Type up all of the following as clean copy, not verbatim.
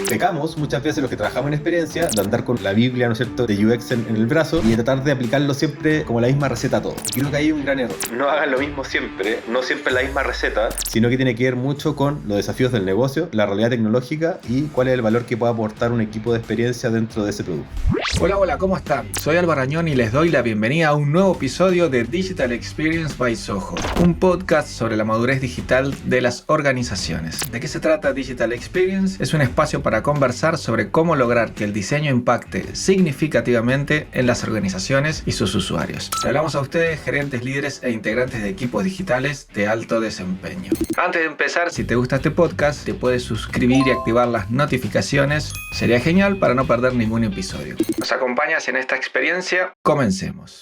Pecamos muchas veces los que trabajamos en experiencia de andar con la Biblia, ¿no es cierto?, de UX en el brazo y de tratar de aplicarlo siempre como la misma receta a todo. Creo que hay un gran error. No hagan lo mismo siempre, no siempre la misma receta, sino que tiene que ver mucho con los desafíos del negocio, la realidad tecnológica y cuál es el valor que puede aportar un equipo de experiencia dentro de ese producto. Hola, ¿cómo están? Soy Álvaro Añón y les doy la bienvenida a un nuevo episodio de Digital Experience by Soho, un podcast sobre la madurez digital de las organizaciones. ¿De qué se trata Digital Experience? Es un espacio para conversar sobre cómo lograr que el diseño impacte significativamente en las organizaciones y sus usuarios. Le hablamos a ustedes, gerentes, líderes e integrantes de equipos digitales de alto desempeño. Antes de empezar, si te gusta este podcast, te puedes suscribir y activar las notificaciones. Sería genial para no perder ningún episodio. ¿Nos acompañas en esta experiencia? Comencemos.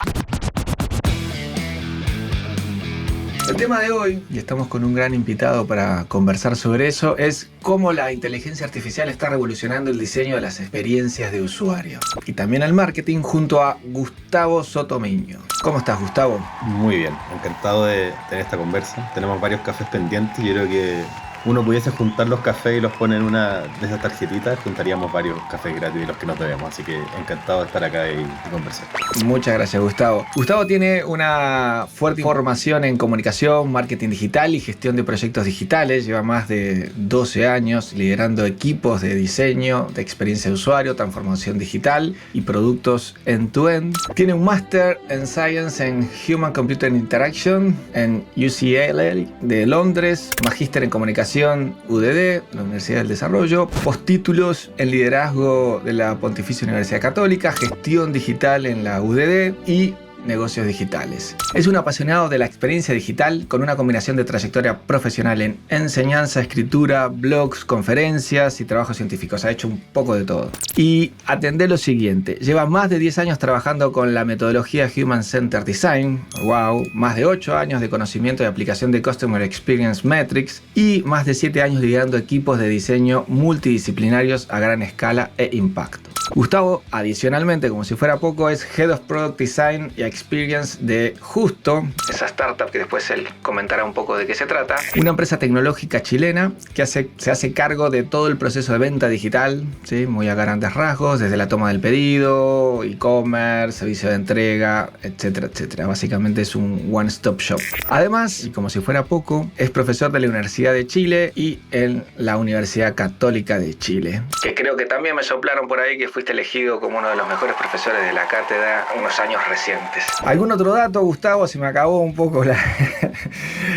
El tema de hoy, y estamos con un gran invitado para conversar sobre eso, es cómo la inteligencia artificial está revolucionando el diseño de las experiencias de usuario y también el marketing, junto a Gustavo Sotomiño. ¿Cómo estás, Gustavo? Muy bien, encantado de tener esta conversa. Tenemos varios cafés pendientes y yo creo que uno pudiese juntar los cafés y los pone en una de esas tarjetitas, juntaríamos varios cafés gratis de los que nos debemos. Así que encantado de estar acá y conversar. Muchas gracias, Gustavo. Gustavo tiene una fuerte formación en comunicación, marketing digital y gestión de proyectos digitales. Lleva más de 12 años liderando equipos de diseño, de experiencia de usuario, transformación digital y productos end-to-end. Tiene un máster en Science en Human Computer Interaction en UCLA de Londres, magíster en comunicación UDD, la Universidad del Desarrollo, postítulos en liderazgo de la Pontificia Universidad Católica, gestión digital en la UDD y negocios digitales. Es un apasionado de la experiencia digital con una combinación de trayectoria profesional en enseñanza, escritura, blogs, conferencias y trabajos científicos. Ha hecho un poco de todo. Y atendé lo siguiente. Lleva más de 10 años trabajando con la metodología Human Centered Design. ¡Wow! Más de 8 años de conocimiento y aplicación de Customer Experience Metrics y más de 7 años liderando equipos de diseño multidisciplinarios a gran escala e impacto. Gustavo, adicionalmente, como si fuera poco, es Head of Product Design y Experience de Justo, esa startup que después él comentará un poco de qué se trata, una empresa tecnológica chilena que se hace cargo de todo el proceso de venta digital, ¿sí? Muy a grandes rasgos, desde la toma del pedido, e-commerce, servicio de entrega, etcétera, etcétera. Básicamente es un one-stop shop. Además, y como si fuera poco, es profesor de la Universidad de Chile y en la Universidad Católica de Chile, que creo que también me soplaron por ahí que fuiste elegido como uno de los mejores profesores de la cátedra unos años recientes. ¿Algún otro dato, Gustavo? Se me acabó un poco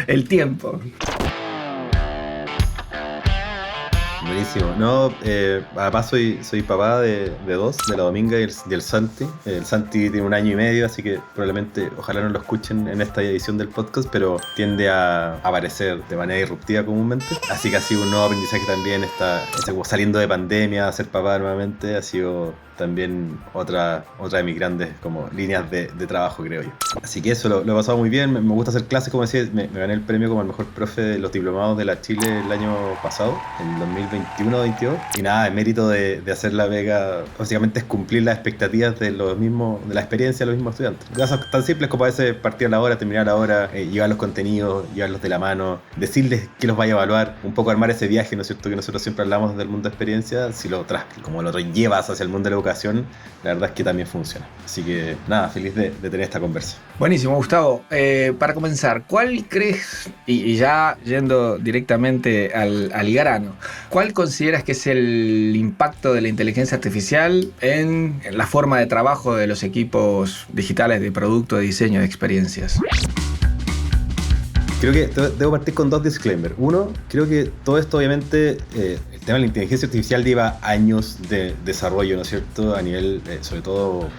el tiempo. Buenísimo. No, además soy papá de dos, de la Dominga y el Santi. El Santi tiene 1 año y medio, así que probablemente ojalá no lo escuchen en esta edición del podcast, pero tiende a aparecer de manera disruptiva comúnmente. Así que ha sido un nuevo aprendizaje también, como saliendo de pandemia, ser papá nuevamente, ha sido también otra de mis grandes como líneas de trabajo, creo yo. Así que eso lo he pasado muy bien. Me gusta hacer clases, como decía, me gané el premio como el mejor profe de los diplomados de la Chile el año pasado, en 2021-22. Y nada, el mérito de hacer la beca básicamente es cumplir las expectativas de la experiencia de los mismos estudiantes. Cosas tan simples como a veces partir a la hora, terminar a la hora, llevar los contenidos, llevarlos de la mano, decirles qué los vaya a evaluar, un poco armar ese viaje, ¿no es cierto?, que nosotros siempre hablamos del mundo de experiencia. Si como lo llevas hacia el mundo de la educación, la verdad es que también funciona. Así que nada, feliz de tener esta conversa. Buenísimo, Gustavo. Para comenzar, ¿cuál crees, y ya yendo directamente al grano, cuál consideras que es el impacto de la inteligencia artificial en la forma de trabajo de los equipos digitales de producto, de diseño, de experiencias? Creo que debo partir con 2 disclaimers. Uno, creo que todo esto obviamente, el tema de la inteligencia artificial lleva años de desarrollo, ¿no es cierto?, a nivel, sobre todo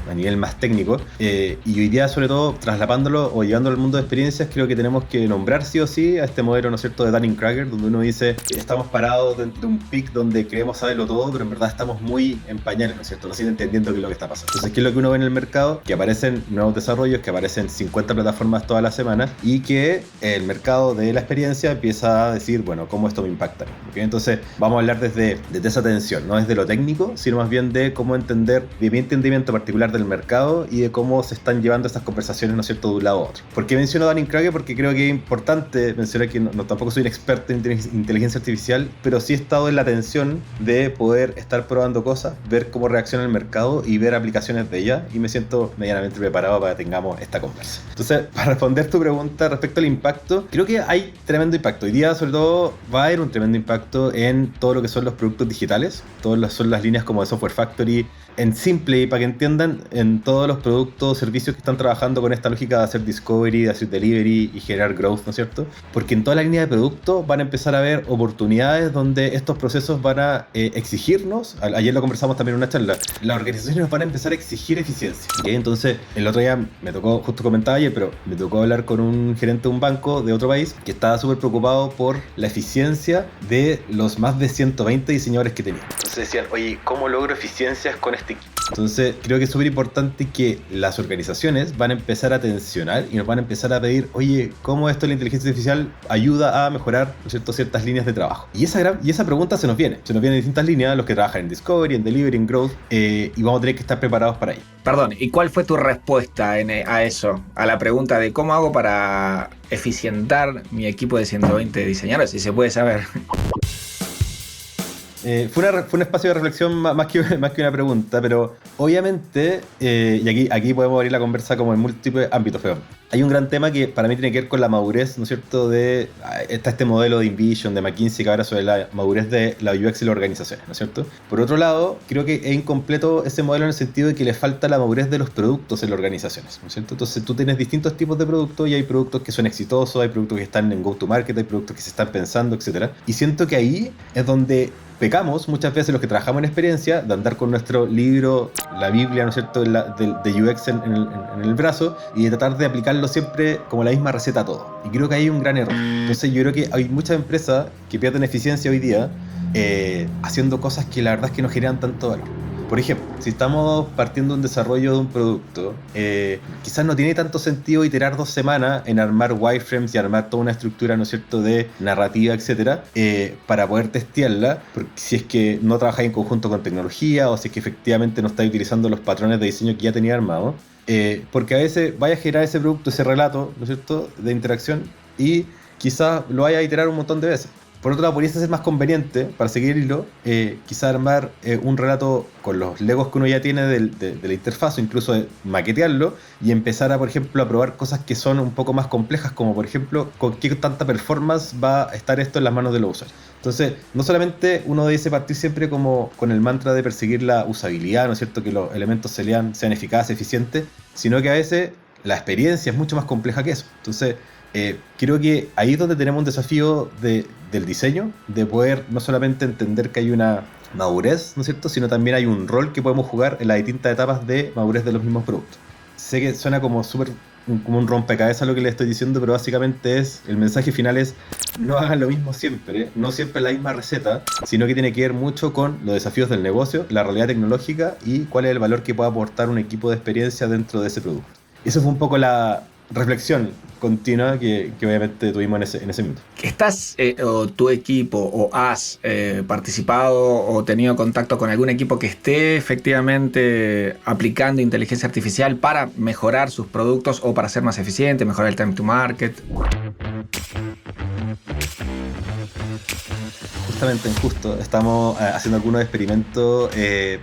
a nivel más técnico. Y hoy día, sobre todo, trasladándolo o llevándolo al mundo de experiencias, creo que tenemos que nombrar sí o sí a este modelo, ¿no es cierto?, de Dunning-Kruger, donde uno dice, estamos parados dentro de un pic donde creemos saberlo todo, pero en verdad estamos muy en pañales, ¿no es cierto?, no siguen entendiendo qué es lo que está pasando. Entonces, ¿qué es lo que uno ve en el mercado? Que aparecen nuevos desarrollos, que aparecen 50 plataformas todas las semanas y que el mercado de la experiencia empieza a decir, bueno, ¿cómo esto me impacta? ¿Okay? Entonces vamos a hablar desde esa tensión, no desde lo técnico, sino más bien de cómo entender, de mi entendimiento particular del mercado y de cómo se están llevando estas conversaciones, ¿no es cierto?, de un lado a otro. ¿Por qué menciono a Dunning-Kruger? Porque creo que es importante mencionar que tampoco soy un experto en inteligencia artificial, pero sí he estado en la tensión de poder estar probando cosas, ver cómo reacciona el mercado y ver aplicaciones de ella, y me siento medianamente preparado para que tengamos esta conversa. Entonces, para responder tu pregunta respecto al impacto, creo que hay tremendo impacto. Hoy día, sobre todo, va a haber un tremendo impacto en todo lo que son los productos digitales, son las líneas como de Software Factory, en simple, y para que entiendan, en todos los productos, servicios que están trabajando con esta lógica de hacer discovery, de hacer delivery y generar growth, ¿no es cierto? Porque en toda la línea de productos van a empezar a haber oportunidades donde estos procesos van a exigirnos, ayer lo conversamos también en una charla, las organizaciones nos van a empezar a exigir eficiencia. ¿Okay? Entonces, el otro día me tocó, justo comentaba ayer, pero me tocó hablar con un gerente de un banco de otro país que estaba súper preocupado por la eficiencia de los más de 120 diseñadores que tenía. Entonces decían, oye, ¿cómo logro eficiencias con este equipo? Entonces creo que es súper importante que las organizaciones van a empezar a tensionar y nos van a empezar a pedir, oye, ¿cómo esto de la inteligencia artificial ayuda a mejorar, ¿no es cierto?, ciertas líneas de trabajo? Y esa pregunta se nos viene en distintas líneas, los que trabajan en Discovery, en Delivery, en Growth, y vamos a tener que estar preparados para ello. Perdón, ¿y cuál fue tu respuesta a eso? A la pregunta de cómo hago para eficientar mi equipo de 120 diseñadores, si se puede saber. Fue un espacio de reflexión más que una pregunta, pero obviamente, y aquí podemos abrir la conversa como en múltiples ámbitos, pero hay un gran tema que para mí tiene que ver con la madurez, ¿no es cierto?, está este modelo de InVision, de McKinsey, que habla sobre la madurez de la UX y las organizaciones, ¿no es cierto? Por otro lado, creo que es incompleto ese modelo en el sentido de que le falta la madurez de los productos en las organizaciones, ¿no es cierto? Entonces tú tienes distintos tipos de productos y hay productos que son exitosos, hay productos que están en go-to-market, hay productos que se están pensando, etc. Y siento que ahí es donde pecamos muchas veces los que trabajamos en experiencia de andar con nuestro libro, la Biblia, ¿no es cierto?, de UX en el brazo y de tratar de aplicarlo siempre como la misma receta a todo. Y creo que ahí hay un gran error. Entonces yo creo que hay muchas empresas que pierden eficiencia hoy día haciendo cosas que la verdad es que no generan tanto valor. Por ejemplo, si estamos partiendo un desarrollo de un producto, quizás no tiene tanto sentido iterar 2 semanas en armar wireframes y armar toda una estructura, ¿no es cierto?, de narrativa, etcétera, para poder testearla, porque si es que no trabajáis en conjunto con tecnología o si es que efectivamente no estáis utilizando los patrones de diseño que ya tenía armado, porque a veces vaya a generar ese producto, ese relato, ¿no es cierto?, de interacción y quizás lo vaya a iterar un montón de veces. Por otro lado, podría ser más conveniente, para seguir el hilo, quizá armar un relato con los legos que uno ya tiene de la interfaz, o incluso de maquetearlo y empezar a, por ejemplo, a probar cosas que son un poco más complejas, como por ejemplo, con qué tanta performance va a estar esto en las manos de los usuarios. Entonces, no solamente uno debe partir siempre como con el mantra de perseguir la usabilidad, ¿no es cierto?, que los elementos sean eficaces, eficientes, sino que a veces la experiencia es mucho más compleja que eso. Entonces, creo que ahí es donde tenemos un desafío del diseño, de poder no solamente entender que hay una madurez, ¿no es cierto?, sino también hay un rol que podemos jugar en las distintas etapas de madurez de los mismos productos. Sé que suena como como un rompecabezas lo que les estoy diciendo, pero básicamente el mensaje final es: no hagan lo mismo siempre, no siempre la misma receta, sino que tiene que ver mucho con los desafíos del negocio, la realidad tecnológica y cuál es el valor que puede aportar un equipo de experiencia dentro de ese producto. Eso fue un poco la reflexión continua que obviamente tuvimos en ese minuto. ¿Estás o tu equipo o has participado o tenido contacto con algún equipo que esté efectivamente aplicando inteligencia artificial para mejorar sus productos o para ser más eficiente, mejorar el time to market? Justo, estamos haciendo algunos experimentos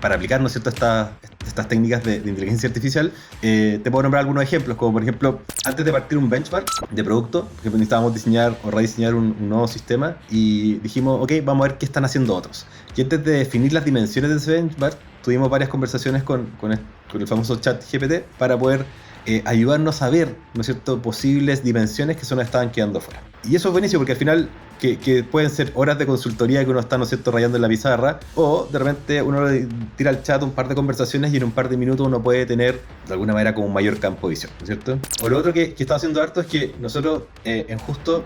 para aplicar, ¿no es cierto?, estas técnicas de inteligencia artificial. Te puedo nombrar algunos ejemplos, como por ejemplo, antes de partir un benchmark de producto, por ejemplo, necesitábamos diseñar o rediseñar un nuevo sistema y dijimos, ok, vamos a ver qué están haciendo otros. Y antes de definir las dimensiones de ese benchmark, tuvimos varias conversaciones con el famoso chat GPT para poder ayudarnos a ver, ¿no es cierto?, posibles dimensiones que se nos estaban quedando fuera. Y eso es buenísimo porque al final que pueden ser horas de consultoría que uno está, ¿no es cierto?, rayando en la pizarra, o de repente uno le tira al chat un par de conversaciones y en un par de minutos uno puede tener de alguna manera como un mayor campo de visión, ¿no es cierto? O lo otro que estamos haciendo harto es que nosotros en Justo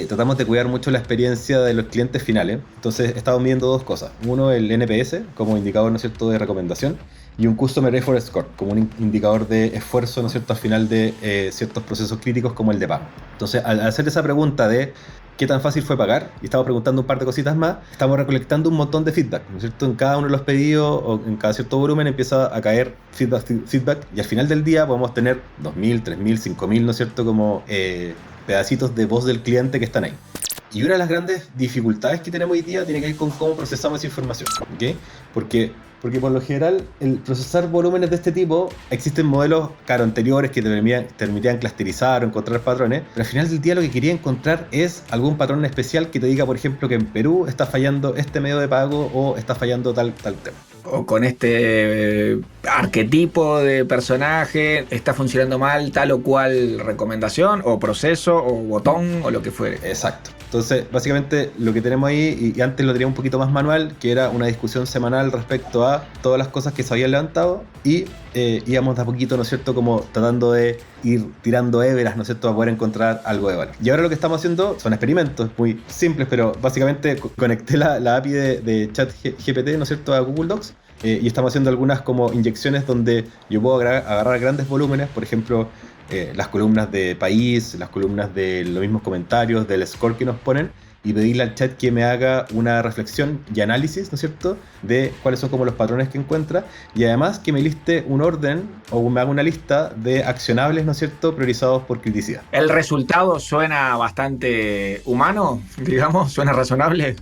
tratamos de cuidar mucho la experiencia de los clientes finales. Entonces estamos midiendo 2 cosas: uno, el NPS como indicador, ¿no es cierto?, de recomendación, y un Customer Effort Score, como un indicador de esfuerzo, ¿no es cierto?, al final de ciertos procesos críticos como el de pago. Entonces, al hacer esa pregunta de qué tan fácil fue pagar, y estamos preguntando un par de cositas más, estamos recolectando un montón de feedback, ¿no es cierto? En cada uno de los pedidos o en cada cierto volumen empieza a caer feedback, y al final del día podemos tener 2.000, 3.000, 5.000, ¿no es cierto?, como pedacitos de voz del cliente que están ahí. Y una de las grandes dificultades que tenemos hoy día tiene que ver con cómo procesamos esa información, ¿ok? Porque por lo general, el procesar volúmenes de este tipo, existen modelos anteriores que te permitían clusterizar o encontrar patrones, pero al final del día lo que quería encontrar es algún patrón especial que te diga, por ejemplo, que en Perú está fallando este medio de pago o está fallando tal tema. O con este arquetipo de personaje está funcionando mal tal o cual recomendación o proceso o botón o lo que fuere. Exacto. Entonces, básicamente lo que tenemos ahí, y antes lo tenía un poquito más manual, que era una discusión semanal respecto a todas las cosas que se habían levantado y íbamos de a poquito, ¿no es cierto?, como tratando de ir tirando héberas, ¿no es cierto?, para poder encontrar algo de valor. Y ahora lo que estamos haciendo son experimentos muy simples, pero básicamente conecté la API de ChatGPT, ¿no es cierto?, a Google Docs. Y estamos haciendo algunas como inyecciones donde yo puedo agarrar grandes volúmenes, por ejemplo, las columnas de país, las columnas de los mismos comentarios, del score que nos ponen, y pedirle al chat que me haga una reflexión y análisis, ¿no es cierto?, de cuáles son como los patrones que encuentra, y además que me liste un orden o me haga una lista de accionables, ¿no es cierto?, priorizados por criticidad. ¿El resultado suena bastante humano, digamos? ¿Suena razonable?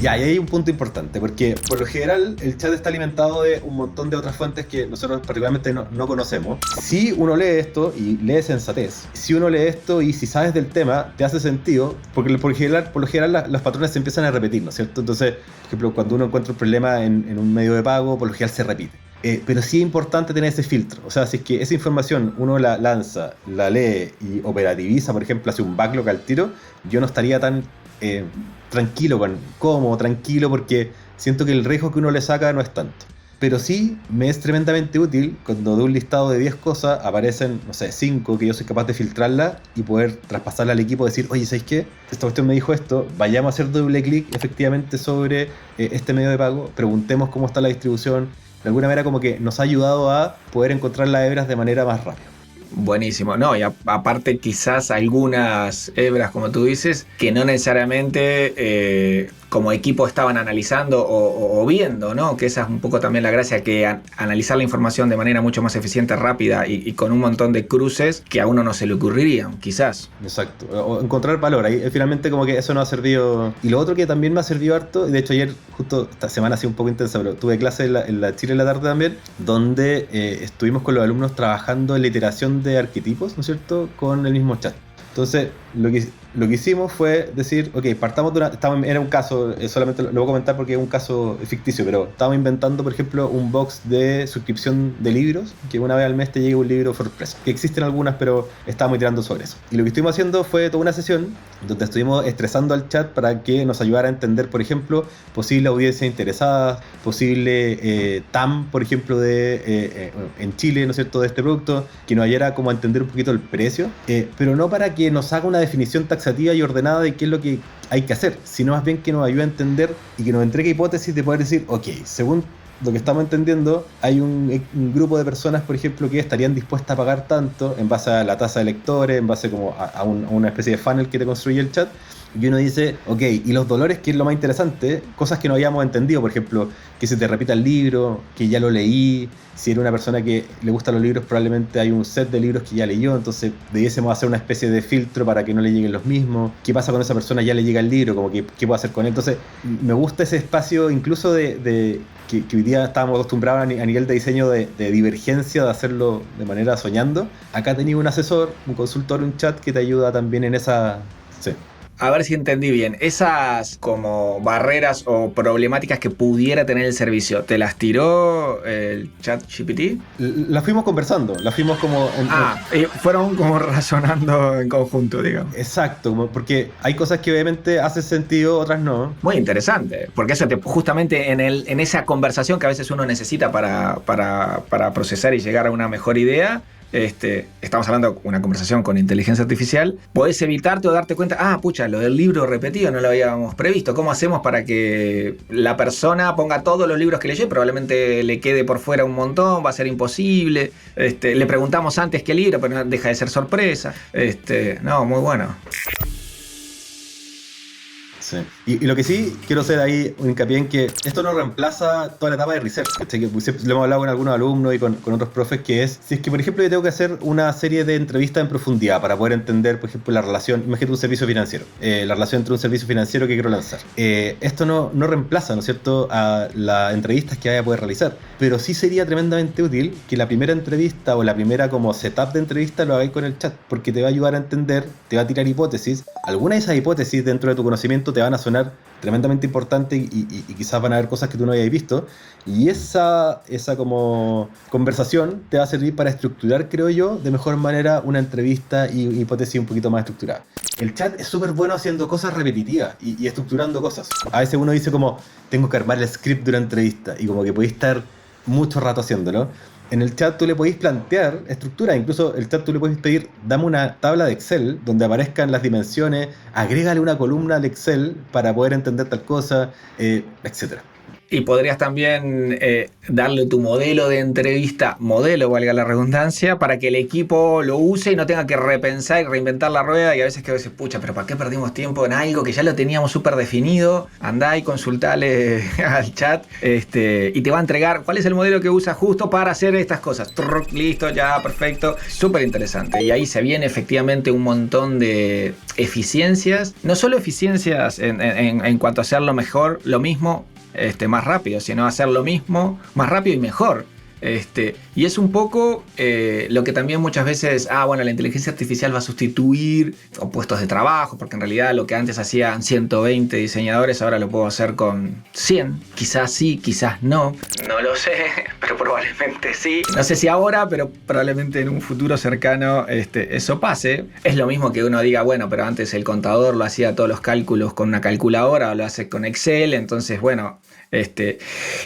Ya, y hay un punto importante, porque por lo general el chat está alimentado de un montón de otras fuentes que nosotros particularmente no conocemos. Si uno lee esto y lee sensatez, si uno lee esto y si sabes del tema, te hace sentido, porque por lo general los patrones se empiezan a repetir, ¿no es cierto? Entonces, por ejemplo, cuando uno encuentra un problema en un medio de pago, por lo general se repite. Pero sí es importante tener ese filtro. O sea, si es que esa información uno la lanza, la lee y operativiza, por ejemplo, hace un backlog al tiro, yo no estaría tan tranquilo, porque siento que el riesgo que uno le saca no es tanto. Pero sí me es tremendamente útil cuando de un listado de 10 cosas aparecen, no sé, 5 que yo soy capaz de filtrarla y poder traspasarla al equipo y decir, oye, ¿sabes qué? Esta cuestión me dijo esto, vayamos a hacer doble clic efectivamente sobre este medio de pago, preguntemos cómo está la distribución. De alguna manera como que nos ha ayudado a poder encontrar las hebras de manera más rápida. Buenísimo, no, y aparte quizás algunas hebras, como tú dices, que no necesariamente como equipo estaban analizando o viendo, ¿no? Que esa es un poco también la gracia, que analizar la información de manera mucho más eficiente, rápida y con un montón de cruces que a uno no se le ocurrirían, quizás. Exacto, o encontrar valor, ahí finalmente como que eso nos ha servido. Y lo otro que también me ha servido harto, y de hecho ayer, justo esta semana ha sido un poco intensa, pero tuve clase en la Chile en la tarde también, donde estuvimos con los alumnos trabajando en la iteración de arquetipos, ¿no es cierto?, con el mismo chat. Entonces, lo que hicimos fue decir, ok, partamos era un caso, solamente lo voy a comentar porque es un caso ficticio, pero estábamos inventando, por ejemplo, un box de suscripción de libros, que una vez al mes te llegue un libro sorpresa, que existen algunas, pero estábamos iterando sobre eso. Y lo que estuvimos haciendo fue toda una sesión donde estuvimos estresando al chat para que nos ayudara a entender, por ejemplo, posible audiencia interesada, posible TAM, por ejemplo, en Chile, ¿no es cierto?, de este producto, que nos ayudara como a entender un poquito el precio, pero no para que nos haga una definición taxativa y ordenada de qué es lo que hay que hacer, sino más bien que nos ayude a entender y que nos entregue hipótesis de poder decir, ok, según lo que estamos entendiendo, hay un grupo de personas, por ejemplo, que estarían dispuestas a pagar tanto en base a la tasa de lectores, en base como a una especie de funnel que te construye el chat. Y uno dice, ok, y los dolores, que es lo más interesante, cosas que no habíamos entendido, por ejemplo, que se te repita el libro, que ya lo leí. Si eres una persona que le gustan los libros, probablemente hay un set de libros que ya leyó, entonces debiésemos hacer una especie de filtro para que no le lleguen los mismos. ¿Qué pasa con esa persona? Ya le llega el libro, como que, ¿qué puedo hacer con él? Entonces, me gusta ese espacio, incluso que hoy día estábamos acostumbrados a nivel de diseño de divergencia, de hacerlo de manera soñando. Acá tenía un asesor, un consultor, un chat que te ayuda también en esa... Sí. A ver si entendí bien. Esas como barreras o problemáticas que pudiera tener el servicio, ¿te las tiró el ChatGPT? Las fuimos conversando, las fuimos como... fueron como razonando en conjunto, digamos. Exacto, porque hay cosas que obviamente hacen sentido, otras no. Muy interesante, porque eso justamente en esa conversación que a veces uno necesita para procesar y llegar a una mejor idea, estamos hablando de una conversación con inteligencia artificial, podés evitarte o darte cuenta, pucha, lo del libro repetido no lo habíamos previsto. ¿Cómo hacemos para que la persona ponga todos los libros que leyó? Probablemente le quede por fuera un montón, va a ser imposible. Le preguntamos antes qué libro, pero no deja de ser sorpresa. No, muy bueno. Sí. Y lo que sí quiero hacer ahí un hincapié en que esto no reemplaza toda la etapa de research, ¿cachai? Que lo hemos hablado con algunos alumnos y con otros profes, que es, si es que por ejemplo yo tengo que hacer una serie de entrevistas en profundidad para poder entender, por ejemplo, la relación, imagínate un servicio financiero, la relación entre un servicio financiero que quiero lanzar. Esto no reemplaza, ¿no es cierto?, a las entrevistas que vaya a poder realizar, pero sí sería tremendamente útil que la primera entrevista o la primera como setup de entrevista lo hagáis con el chat, porque te va a ayudar a entender, te va a tirar hipótesis. Algunas de esas hipótesis dentro de tu conocimiento te van a sonar tremendamente importantes y quizás van a haber cosas que tú no hayas visto, y esa como conversación te va a servir para estructurar, creo yo, de mejor manera una entrevista y hipótesis un poquito más estructurada. El chat es súper bueno haciendo cosas repetitivas y estructurando cosas. A veces uno dice como, tengo que armar el script de una entrevista, y como que podéis estar mucho rato haciéndolo. En el chat tú le podéis plantear estructura, incluso el chat tú le podéis pedir, dame una tabla de Excel donde aparezcan las dimensiones, agrégale una columna al Excel para poder entender tal cosa, etcétera. Y podrías también darle tu modelo de entrevista, valga la redundancia, para que el equipo lo use y no tenga que repensar y reinventar la rueda. Y a veces pucha, pero ¿para qué perdimos tiempo en algo que ya lo teníamos súper definido? Andá y consultale al chat y te va a entregar cuál es el modelo que usa justo para hacer estas cosas. Listo, ya, perfecto. Súper interesante. Y ahí se viene efectivamente un montón de eficiencias. No solo eficiencias en cuanto a hacerlo mejor, lo mismo, más rápido, sino hacer lo mismo más rápido y mejor. Y es un poco lo que también muchas veces, la inteligencia artificial va a sustituir puestos de trabajo, porque en realidad lo que antes hacían 120 diseñadores, ahora lo puedo hacer con 100. Quizás sí, quizás no. No lo sé, pero probablemente sí. No sé si ahora, pero probablemente en un futuro cercano eso pase. Es lo mismo que uno diga, bueno, pero antes el contador lo hacía todos los cálculos con una calculadora, o lo hace con Excel, entonces, bueno,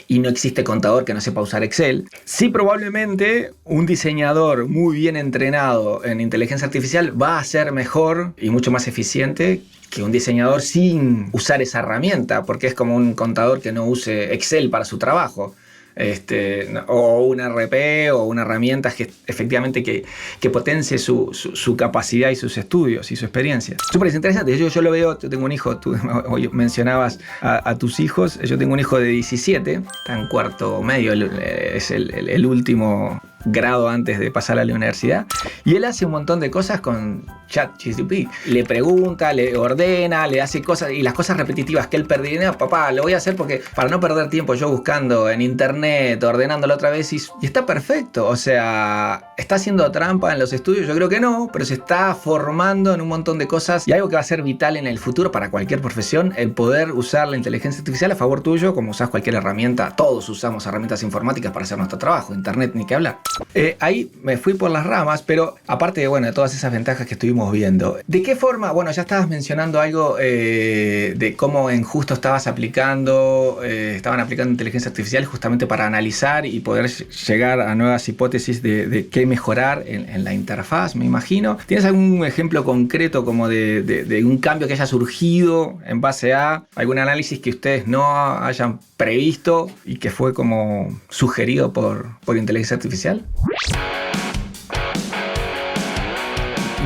y no existe contador que no sepa usar Excel. Sí, probablemente un diseñador muy bien entrenado en inteligencia artificial va a ser mejor y mucho más eficiente que un diseñador sin usar esa herramienta, porque es como un contador que no use Excel para su trabajo. O un RP o una herramienta que efectivamente que potencie su capacidad y sus estudios y su experiencia. Súper interesante. Yo lo veo, yo tengo un hijo, tú hoy mencionabas a tus hijos, yo tengo un hijo de 17, está en cuarto medio, es el último grado antes de pasar a la universidad, y él hace un montón de cosas con ChatGPT. Le pregunta, le ordena, le hace cosas, y las cosas repetitivas que él perdía, papá, lo voy a hacer porque para no perder tiempo yo buscando en internet, ordenándolo otra vez, y está perfecto. O sea, ¿está haciendo trampa en los estudios? Yo creo que no, pero se está formando en un montón de cosas, y algo que va a ser vital en el futuro para cualquier profesión, el poder usar la inteligencia artificial a favor tuyo, como usás cualquier herramienta. Todos usamos herramientas informáticas para hacer nuestro trabajo, internet ni que hablar. Ahí me fui por las ramas, pero aparte de todas esas ventajas que estuvimos viendo, ¿de qué forma? Bueno, ya estabas mencionando algo de cómo en Justo estaban aplicando inteligencia artificial justamente para analizar y poder llegar a nuevas hipótesis de qué mejorar en la interfaz, me imagino. ¿Tienes algún ejemplo concreto como de un cambio que haya surgido en base a algún análisis que ustedes no hayan previsto y que fue como sugerido por inteligencia artificial?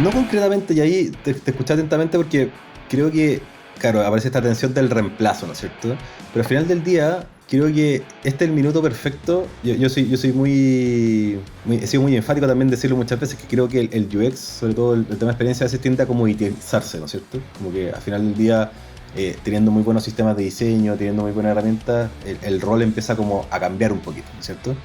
No concretamente, y ahí te escuché atentamente porque creo que, claro, aparece esta tensión del reemplazo, ¿no es cierto? Pero al final del día, creo que este es el minuto perfecto. Yo soy he sido muy enfático también decirlo muchas veces, que creo que el UX, sobre todo el tema de experiencia, a veces tiende a comoditizarse, ¿no es cierto? Como que al final del día, teniendo muy buenos sistemas de diseño, teniendo muy buenas herramientas, el rol empieza como a cambiar un poquito, ¿no es cierto?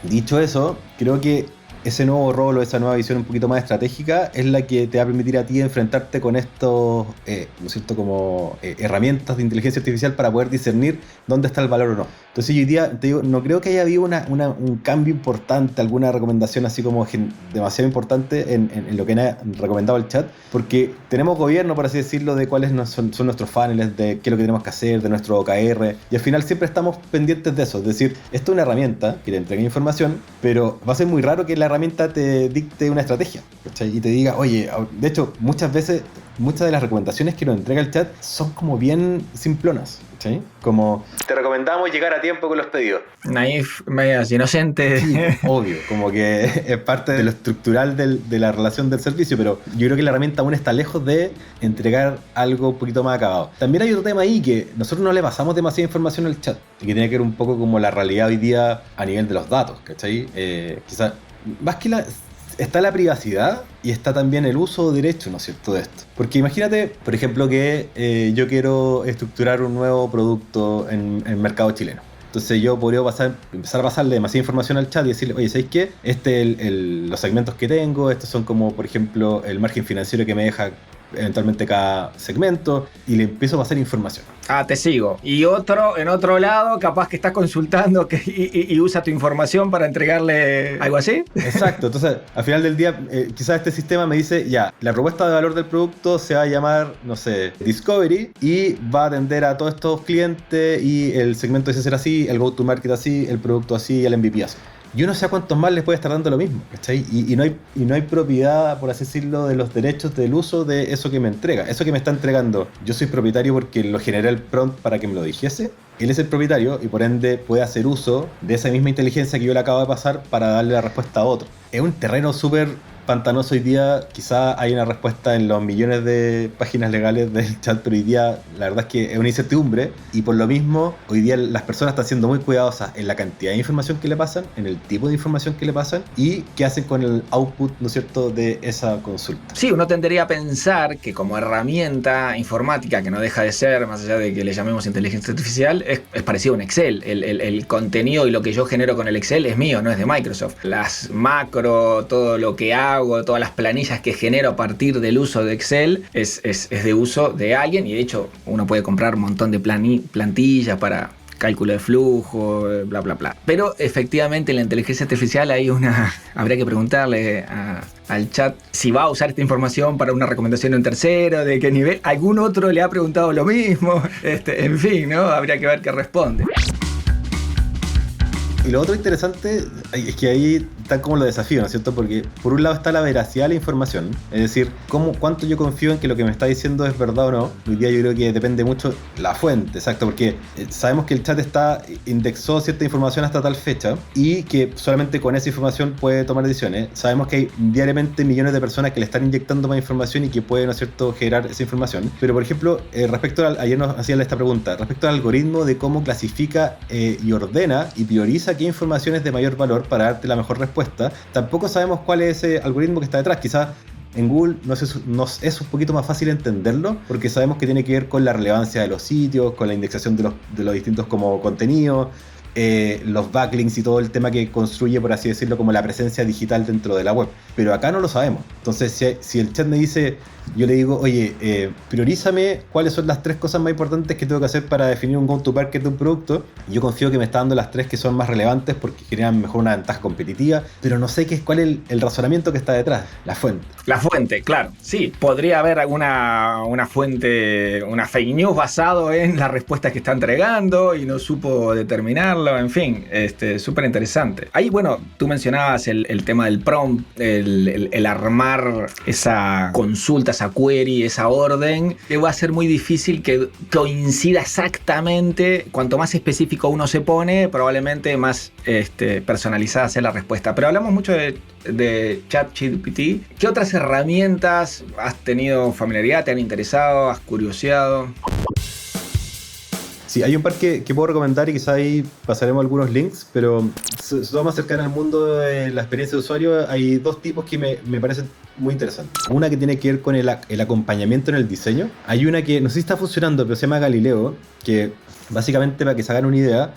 Dicho eso, creo que ese nuevo rol o esa nueva visión un poquito más estratégica es la que te va a permitir a ti enfrentarte con estos, ¿no es cierto?, como herramientas de inteligencia artificial para poder discernir dónde está el valor o no. Entonces hoy día, te digo, no creo que haya habido un cambio importante, alguna recomendación así como demasiado importante en lo que ha recomendado el chat, porque tenemos gobierno, por así decirlo, de cuáles son nuestros funnels, de qué es lo que tenemos que hacer, de nuestro OKR, y al final siempre estamos pendientes de eso. Es decir, esto es una herramienta que te entrega información, pero va a ser muy raro que la herramienta te dicte una estrategia, ¿cachai? Y te diga, oye, de hecho, muchas veces, muchas de las recomendaciones que nos entrega el chat son como bien simplonas, ¿cachai? Como, te recomendamos llegar a tiempo con los pedidos. Naif, medias inocente. Sí, obvio, como que es parte de lo estructural de la relación del servicio, pero yo creo que la herramienta aún está lejos de entregar algo un poquito más acabado. También hay otro tema ahí que nosotros no le pasamos demasiada información al chat y que tiene que ver un poco como la realidad hoy día a nivel de los datos, ¿cachai? Quizás, más que está la privacidad y está también el uso o derecho, ¿no es cierto?, de esto. Porque imagínate, por ejemplo, que yo quiero estructurar un nuevo producto en el mercado chileno. Entonces yo podría empezar a pasarle demasiada información al chat y decirle, oye, ¿sabéis qué? Los segmentos que tengo, estos son como, por ejemplo, el margen financiero que me deja eventualmente cada segmento, y le empiezo a pasar información. Ah, te sigo. Y en otro lado, capaz que estás consultando y usa tu información para entregarle algo así. Exacto. Entonces, al final del día, quizás este sistema me dice, ya, la propuesta de valor del producto se va a llamar, no sé, Discovery, y va a atender a todos estos clientes, y el segmento dice ser así, el go-to-market así, el producto así, y el MVP así. Yo no sé a cuántos más les puede estar dando lo mismo, ¿cachai? Y no hay propiedad, por así decirlo, de los derechos del uso de eso que me entrega. Eso que me está entregando, yo soy propietario porque lo generé el prompt para que me lo dijese. Él es el propietario y por ende puede hacer uso de esa misma inteligencia que yo le acabo de pasar para darle la respuesta a otro. Es un terreno súper pantanoso hoy día. Quizá hay una respuesta en los millones de páginas legales del chat, pero hoy día la verdad es que es una incertidumbre, y por lo mismo hoy día las personas están siendo muy cuidadosas en la cantidad de información que le pasan, en el tipo de información que le pasan y qué hacen con el output, ¿no es cierto?, de esa consulta. Sí, uno tendería a pensar que como herramienta informática, que no deja de ser, más allá de que le llamemos inteligencia artificial, es parecido a un Excel. El contenido y lo que yo genero con el Excel es mío, no es de Microsoft. Las macro, todo lo que hago, todas las planillas que genero a partir del uso de Excel es de uso de alguien, y de hecho uno puede comprar un montón de plantillas para cálculo de flujo, bla bla bla. Pero efectivamente la inteligencia artificial habría que preguntarle al chat si va a usar esta información para una recomendación de un tercero, de qué nivel. Algún otro le ha preguntado lo mismo, en fin, ¿no? Habría que ver qué responde. Y lo otro interesante es que ahí están como los desafíos, ¿no es cierto? Porque por un lado está la veracidad de la información, es decir, cuánto yo confío en que lo que me está diciendo es verdad o no. Hoy día yo creo que depende mucho la fuente, exacto, porque sabemos que el chat indexó cierta información hasta tal fecha y que solamente con esa información puede tomar decisiones. Sabemos que hay diariamente millones de personas que le están inyectando más información y que pueden, ¿no es cierto?, generar esa información. Pero por ejemplo, ayer nos hacían esta pregunta, respecto al algoritmo de cómo clasifica y ordena y prioriza qué información es de mayor valor para darte la mejor respuesta, tampoco sabemos cuál es ese algoritmo que está detrás. Quizás en Google nos es un poquito más fácil entenderlo, porque sabemos que tiene que ver con la relevancia de los sitios, con la indexación de los distintos como contenidos, los backlinks y todo el tema que construye, por así decirlo, como la presencia digital dentro de la web. Pero acá no lo sabemos. Entonces, si el chat me dice, yo le digo, oye, priorízame cuáles son las 3 cosas más importantes que tengo que hacer para definir un go-to-market de un producto. Yo confío que me está dando las 3 que son más relevantes porque generan mejor una ventaja competitiva, pero no sé cuál es el razonamiento que está detrás, la fuente. La fuente, claro. Sí, podría haber una fuente, una fake news basado en la respuesta que está entregando y no supo determinarlo, en fin, súper interesante. Ahí, bueno, tú mencionabas el tema del prompt, el armar esa consulta, esa query, esa orden, que va a ser muy difícil que coincida exactamente. Cuanto más específico uno se pone, probablemente más personalizada sea la respuesta. Pero hablamos mucho de ChatGPT. ¿Qué otras herramientas has tenido familiaridad, te han interesado, has curioseado? Sí, hay un par que puedo recomendar y quizás ahí pasaremos algunos links, pero si vamos a acercar al mundo de la experiencia de usuario, hay 2 tipos que me parecen muy interesantes. Una que tiene que ver con el acompañamiento en el diseño. Hay una que no sé si está funcionando, pero se llama Galileo, que básicamente, para que se hagan una idea,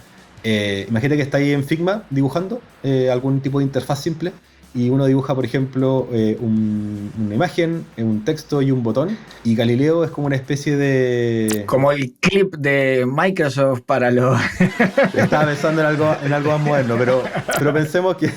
imagínate que está ahí en Figma dibujando algún tipo de interfaz simple, y uno dibuja, por ejemplo, una imagen, un texto y un botón, y Galileo es como una especie de... Como el clip de Microsoft para los... Estaba pensando en algo más moderno, pero pensemos que,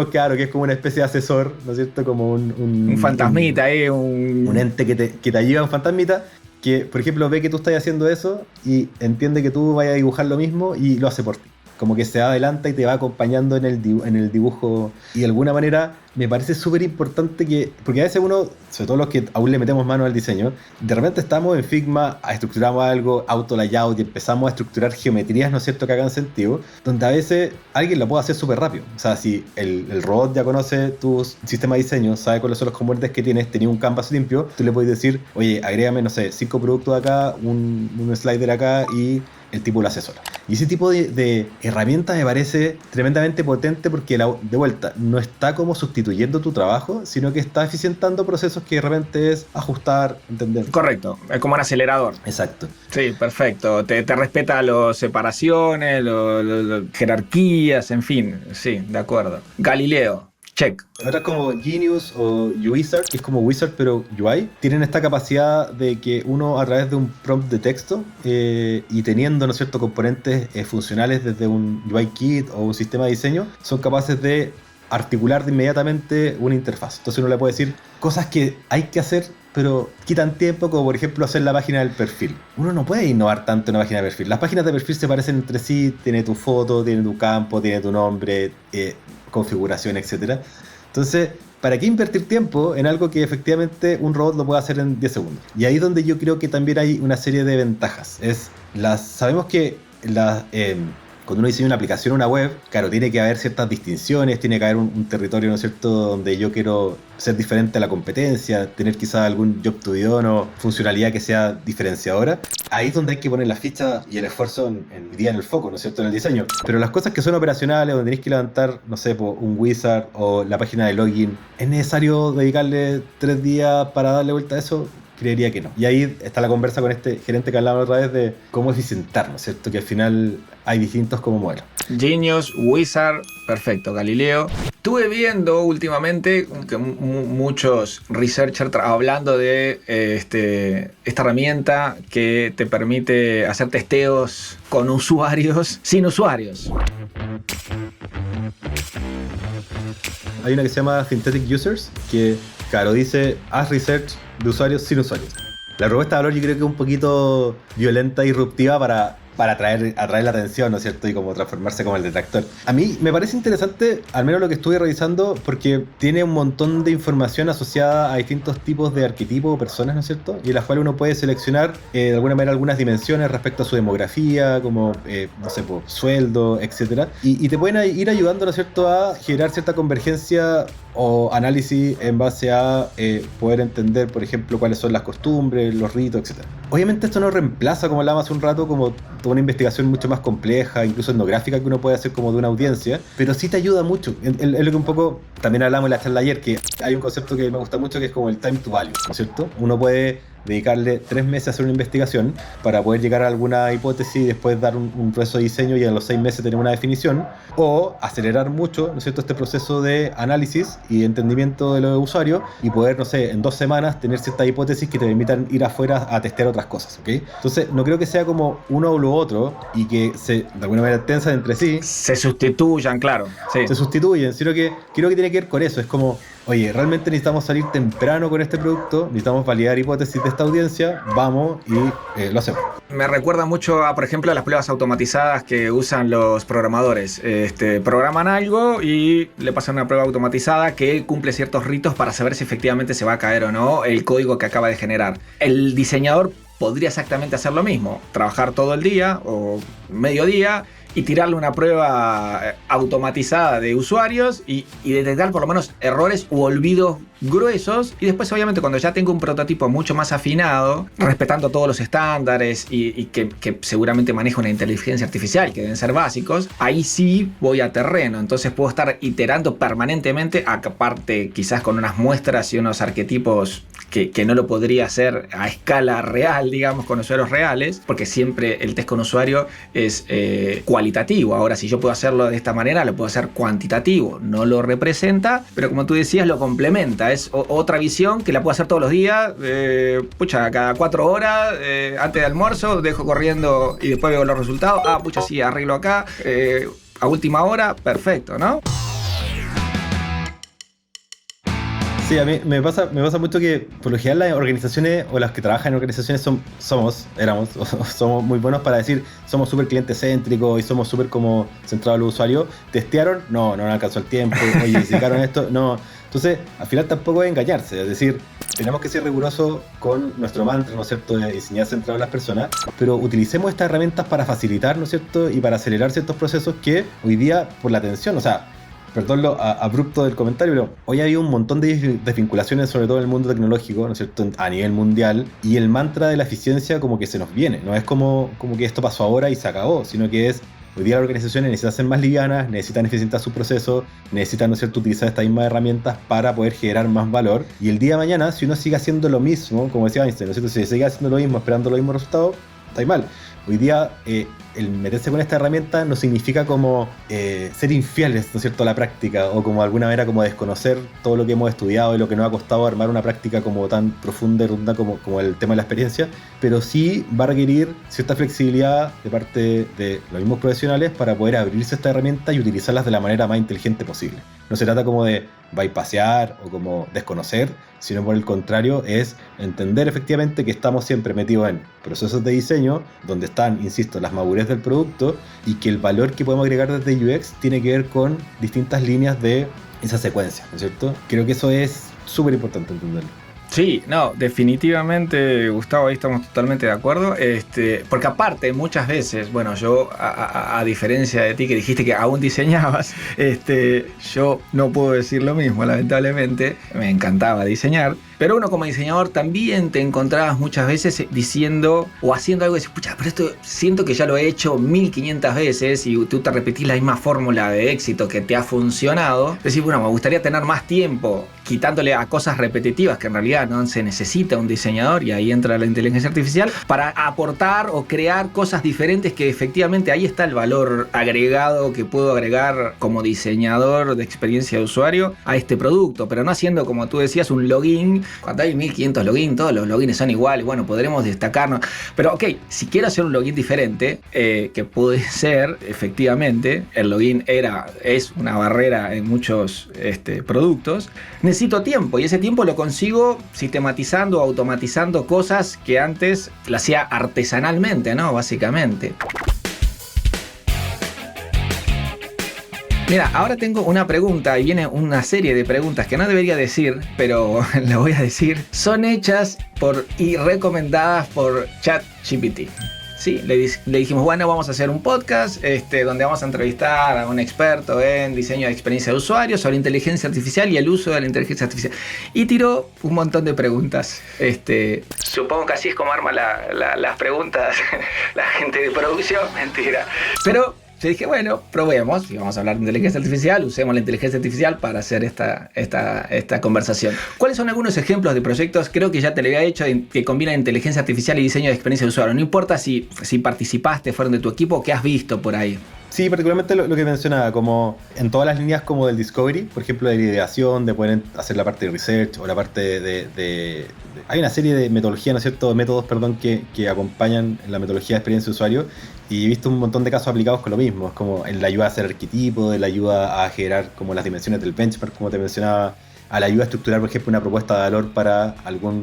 claro, que es como una especie de asesor, ¿no es cierto? Como un fantasmita ahí, un ente que te ayuda, un fantasmita, que, por ejemplo, ve que tú estás haciendo eso y entiende que tú vayas a dibujar lo mismo y lo hace por ti. como que se adelanta y te va acompañando en el dibujo. Y de alguna manera me parece súper importante que, porque a veces uno, sobre todo los que aún le metemos mano al diseño, de repente estamos en Figma, estructuramos algo, auto layout y empezamos a estructurar geometrías, ¿no es cierto?, que hagan sentido, donde a veces alguien lo puede hacer súper rápido. O sea, si el robot ya conoce tu sistema de diseño, sabe cuáles son los componentes que tienes, tenía un canvas limpio, tú le puedes decir, oye, agrégame, no sé, 5 productos acá, un slider acá y el tipo lo hace solo. Y ese tipo de herramienta me parece tremendamente potente porque, de vuelta, no está como sustituyendo tu trabajo, sino que está eficientando procesos que de repente es ajustar, entender. Correcto, es como un acelerador. Exacto. Sí, perfecto. Te respeta las separaciones, jerarquías, en fin. Sí, de acuerdo. Galileo. Check. Otras como Genius o Wizard, que es como Wizard pero UI, tienen esta capacidad de que uno a través de un prompt de texto y teniendo, ¿no es cierto?, componentes funcionales desde un UI kit o un sistema de diseño, son capaces de articular de inmediatamente una interfaz. Entonces uno le puede decir cosas que hay que hacer pero quitan tiempo, como por ejemplo hacer la página del perfil. Uno no puede innovar tanto en una página de perfil. Las páginas de perfil se parecen entre sí, tiene tu foto, tiene tu campo, tiene tu nombre, configuración, etc. Entonces, ¿para qué invertir tiempo en algo que efectivamente un robot lo puede hacer en 10 segundos? Y ahí es donde yo creo que también hay una serie de ventajas. Sabemos que cuando uno diseña una aplicación o una web, claro, tiene que haber ciertas distinciones, tiene que haber un territorio, ¿no es cierto?, donde yo quiero ser diferente a la competencia, tener quizás algún job to be done o funcionalidad que sea diferenciadora. Ahí es donde hay que poner la ficha y el esfuerzo en el foco, ¿no es cierto?, en el diseño. Pero las cosas que son operacionales, donde tenéis que levantar, no sé, un wizard o la página de login, ¿es necesario dedicarle 3 días para darle vuelta a eso? Creería que no. Y ahí está la conversa con este gerente que hablaba otra vez de cómo eficientar, ¿no es cierto?, que al final hay distintos como modelos. Genius, Wizard, perfecto, Galileo. Estuve viendo últimamente que muchos researchers hablando de esta herramienta que te permite hacer testeos con usuarios sin usuarios. Hay una que se llama Synthetic Users, que, claro, dice haz research de usuarios sin usuarios. La propuesta de valor yo creo que es un poquito violenta y disruptiva para atraer la atención, ¿no es cierto?, y como transformarse como el detractor. A mí me parece interesante, al menos lo que estuve revisando, porque tiene un montón de información asociada a distintos tipos de arquetipos o personas, ¿no es cierto?, y en las cuales uno puede seleccionar de alguna manera algunas dimensiones respecto a su demografía, como, no sé, pues, sueldo, etc. Y te pueden ir ayudando, ¿no es cierto?, a generar cierta convergencia o análisis en base a poder entender, por ejemplo, cuáles son las costumbres, los ritos, etc. Obviamente esto no reemplaza, como hablábamos hace un rato, como toda una investigación mucho más compleja, incluso etnográfica, que uno puede hacer como de una audiencia, pero sí te ayuda mucho. Es lo que un poco también hablamos en la charla ayer, que hay un concepto que me gusta mucho que es como el time to value, ¿no es cierto? Uno puede dedicarle 3 meses a hacer una investigación para poder llegar a alguna hipótesis y después dar un proceso de diseño y a los 6 meses tener una definición, o acelerar mucho, ¿no es cierto?, este proceso de análisis y entendimiento de los usuarios y poder, no sé, en 2 semanas tener ciertas hipótesis que te permitan ir afuera a testear otras cosas, ¿ok? Entonces no creo que sea como uno o lo otro y que se de alguna manera tensan entre sí. Se sustituyan, claro. Sí. Se sustituyen, sino que creo que tiene que ver con eso. Es como, oye, realmente necesitamos salir temprano con este producto, necesitamos validar hipótesis de esta audiencia, vamos y lo hacemos. Me recuerda mucho a, por ejemplo, a las pruebas automatizadas que usan los programadores. Programan algo y le pasan una prueba automatizada que cumple ciertos ritos para saber si efectivamente se va a caer o no el código que acaba de generar. El diseñador podría exactamente hacer lo mismo, trabajar todo el día o mediodía y tirarle una prueba automatizada de usuarios y detectar por lo menos errores u olvidos gruesos, y después obviamente cuando ya tengo un prototipo mucho más afinado, respetando todos los estándares y que seguramente maneja una inteligencia artificial que deben ser básicos, ahí sí voy a terreno. Entonces puedo estar iterando permanentemente, aparte quizás con unas muestras y unos arquetipos que no lo podría hacer a escala real, digamos, con usuarios reales, porque siempre el test con usuario es cualitativo. Ahora, si yo puedo hacerlo de esta manera, lo puedo hacer cuantitativo. No lo representa, pero como tú decías, lo complementa. Es otra visión que la puedo hacer todos los días. Cada 4 horas, antes de almuerzo, dejo corriendo y después veo los resultados. Sí, arreglo acá. A última hora, perfecto, ¿no? Sí, a mí me pasa mucho que por lo general las organizaciones o las que trabajan en organizaciones somos muy buenos para decir somos súper cliente céntricos y somos súper como centrados en los usuarios. ¿Testearon? No alcanzó el tiempo. Oye, ¿sacaron esto? No. Entonces, al final tampoco es engañarse, es decir, tenemos que ser rigurosos con nuestro mantra, ¿no es cierto?, de diseñar centrado en las personas, pero utilicemos estas herramientas para facilitar, ¿no es cierto?, y para acelerar ciertos procesos que hoy día, por la atención, o sea, perdón lo abrupto del comentario, pero hoy hay un montón de desvinculaciones, sobre todo en el mundo tecnológico, ¿no es cierto?, a nivel mundial, y el mantra de la eficiencia como que se nos viene, no es como que esto pasó ahora y se acabó, sino que es, hoy día las organizaciones necesitan ser más livianas, necesitan eficientar su proceso, necesitan, ¿no es cierto?, utilizar estas mismas herramientas para poder generar más valor, y el día de mañana, si uno sigue haciendo lo mismo, como decía Einstein, ¿no es cierto?, si sigue haciendo lo mismo, esperando los mismos resultados, está mal. Hoy día el meterse con esta herramienta no significa como ser infieles, ¿no es cierto?, a la práctica, o como de alguna manera como desconocer todo lo que hemos estudiado y lo que nos ha costado armar una práctica como tan profunda y rotunda como el tema de la experiencia, pero sí va a requerir cierta flexibilidad de parte de los mismos profesionales para poder abrirse a esta herramienta y utilizarlas de la manera más inteligente posible. No se trata como de bypassear o como desconocer, sino por el contrario es entender efectivamente que estamos siempre metidos en procesos de diseño donde están, insisto, las madurez del producto y que el valor que podemos agregar desde UX tiene que ver con distintas líneas de esa secuencia, ¿no es cierto? Creo que eso es súper importante entenderlo. Sí, no, definitivamente, Gustavo, ahí estamos totalmente de acuerdo. Porque aparte, muchas veces, bueno, yo, a diferencia de ti que dijiste que aún diseñabas, yo no puedo decir lo mismo, lamentablemente. Me encantaba diseñar. Pero uno como diseñador también te encontrabas muchas veces diciendo o haciendo algo y dices, pucha, pero esto siento que ya lo he hecho 1500 veces y tú te repetís la misma fórmula de éxito que te ha funcionado. Decís, bueno, me gustaría tener más tiempo quitándole a cosas repetitivas que en realidad no se necesita un diseñador, y ahí entra la inteligencia artificial para aportar o crear cosas diferentes que efectivamente ahí está el valor agregado que puedo agregar como diseñador de experiencia de usuario a este producto, pero no haciendo, como tú decías, un login. Cuando hay 1500 logins, todos los logins son iguales, bueno, podremos destacarnos, pero ok, si quiero hacer un login diferente, que puede ser, efectivamente, el login es una barrera en muchos productos, necesito tiempo, y ese tiempo lo consigo sistematizando, automatizando cosas que antes las hacía artesanalmente, ¿no? Básicamente. Mira, ahora tengo una pregunta y viene una serie de preguntas que no debería decir, pero la voy a decir. Son hechas y recomendadas por ChatGPT. Sí, le dijimos, bueno, vamos a hacer un podcast donde vamos a entrevistar a un experto en diseño de experiencia de usuario sobre inteligencia artificial y el uso de la inteligencia artificial. Y tiró un montón de preguntas. Supongo que así es como arma las preguntas la gente de producción. Mentira. Pero yo dije, bueno, probemos, y vamos a hablar de inteligencia artificial, usemos la inteligencia artificial para hacer esta conversación. ¿Cuáles son algunos ejemplos de proyectos? Creo que ya te lo había hecho, que combinan inteligencia artificial y diseño de experiencia de usuario. No importa si participaste, fueron de tu equipo, o qué has visto por ahí. Sí, particularmente lo que mencionaba, como en todas las líneas como del discovery, por ejemplo, de la ideación, de poder hacer la parte de research o la parte de hay una serie de metodologías, ¿no es cierto?, métodos, perdón, que acompañan la metodología de experiencia de usuario, y he visto un montón de casos aplicados con lo mismo, es como en la ayuda a hacer arquetipos, de la ayuda a generar como las dimensiones del benchmark, como te mencionaba, a la ayuda a estructurar, por ejemplo, una propuesta de valor para alguna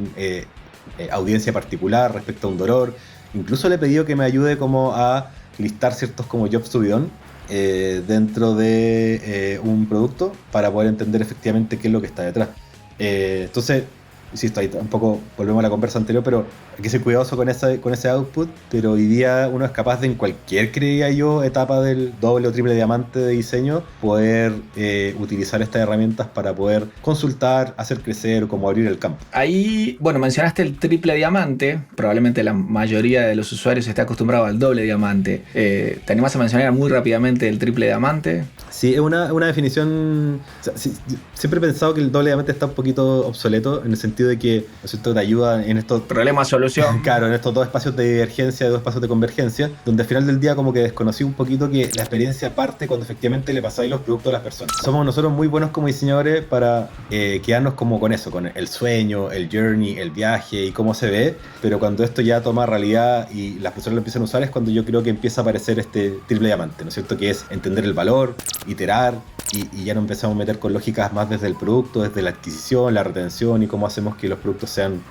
audiencia particular respecto a un dolor. Incluso le he pedido que me ayude como a listar ciertos como jobs to be done dentro de un producto para poder entender efectivamente qué es lo que está detrás. Entonces, insisto, ahí un poco volvemos a la conversa anterior, pero hay que ser cuidadoso con ese output, pero hoy día uno es capaz de en cualquier, creía yo, etapa del doble o triple diamante de diseño, poder utilizar estas herramientas para poder consultar, hacer crecer o como abrir el campo. Ahí, bueno, mencionaste el triple diamante, probablemente la mayoría de los usuarios está acostumbrado al doble diamante. ¿Te animás a mencionar muy rápidamente el triple diamante? Sí, es una definición. O sea, sí, siempre he pensado que el doble diamante está un poquito obsoleto en el sentido de que, ¿no es cierto?, te ayuda en estos problema-solución. Claro, en estos dos espacios de divergencia, dos espacios de convergencia, donde al final del día como que desconocí un poquito que la experiencia parte cuando efectivamente le pasáis los productos a las personas. Somos nosotros muy buenos como diseñadores para quedarnos como con eso, con el sueño, el journey, el viaje y cómo se ve, pero cuando esto ya toma realidad y las personas lo empiezan a usar es cuando yo creo que empieza a aparecer este triple diamante, ¿no es cierto?, que es entender el valor, iterar, y ya nos empezamos a meter con lógicas más desde el producto, desde la adquisición, la retención y cómo hacemos que los productos sean